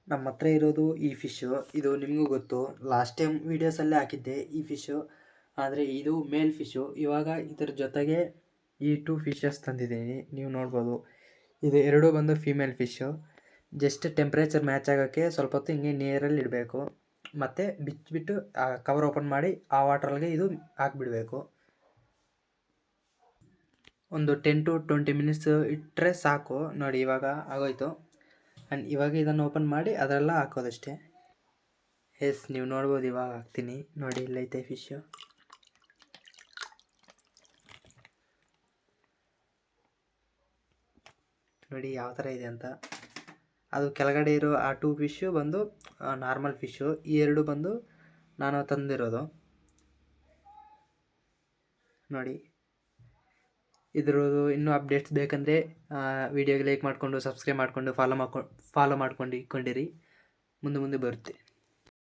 ನಮ್ಮ ಹತ್ರ ಇರೋದು ಈ ಫಿಶ್ಶು. ಇದು ನಿಮಗೂ ಗೊತ್ತು, ಲಾಸ್ಟ್ ಟೈಮ್ ವೀಡಿಯೋಸಲ್ಲೇ ಹಾಕಿದ್ದೆ ಈ ಫಿಶ್ಶು. ಆದರೆ ಇದು ಮೇಲ್ ಫಿಶ್ಶು. ಇವಾಗ ಇದರ ಜೊತೆಗೆ ಈ 2 ಫಿಶಸ್ ತಂದಿದ್ದೀನಿ, ನೀವು ನೋಡ್ಬೋದು. ಇದು ಎರಡೂ ಬಂದು female fish. Just temperature match ಆಗೋಕ್ಕೆ ಸ್ವಲ್ಪ ಹೊತ್ತು ಹಿಂಗೆ ನೀರಲ್ಲಿ ಇಡಬೇಕು, ಮತ್ತು ಬಿಚ್ಚಿಬಿಟ್ಟು ಕವರ್ ಓಪನ್ ಮಾಡಿ ಆ ವಾಟ್ರಲ್ಲಿಗೆ ಇದು ಹಾಕ್ಬಿಡಬೇಕು. ಒಂದು 10 to 20 ಮಿನಿಟ್ಸ್ ಇಟ್ಟರೆ ಸಾಕು. ನೋಡಿ ಇವಾಗ ಆಗೋಯ್ತು. ಆ್ಯಂಡ್ ಇವಾಗ ಇದನ್ನು ಓಪನ್ ಮಾಡಿ ಅದರೆಲ್ಲ ಹಾಕೋದಷ್ಟೇ. ಎಸ್, ನೀವು ನೋಡ್ಬೋದು, ಇವಾಗ ಹಾಕ್ತೀನಿ ನೋಡಿ, ಇಲ್ಲೈತೆ ಫಿಶ್ಶು. ನೋಡಿ ಯಾವ ಥರ ಇದೆ ಅಂತ. ಅದು ಕೆಳಗಡೆ ಇರೋ ಆ 2 ಫಿಶ್ಶು ಬಂದು ನಾರ್ಮಲ್ ಫಿಶ್ಶು, ಈ 2 ಬಂದು ನಾನು ತಂದಿರೋದು. ನೋಡಿ, ಇದ್ರದ್ದು ಇನ್ನೂ ಅಪ್ಡೇಟ್ಸ್ ಬೇಕಂದರೆ ವಿಡಿಯೋಗೆ ಲೈಕ್ ಮಾಡಿಕೊಂಡು ಸಬ್ಸ್ಕ್ರೈಬ್ ಮಾಡಿಕೊಂಡು ಫಾಲೋ ಮಾಡ್ಕೊಂಡು ಇಟ್ಕೊಂಡಿರಿ, ಮುಂದೆ ಬರುತ್ತೆ.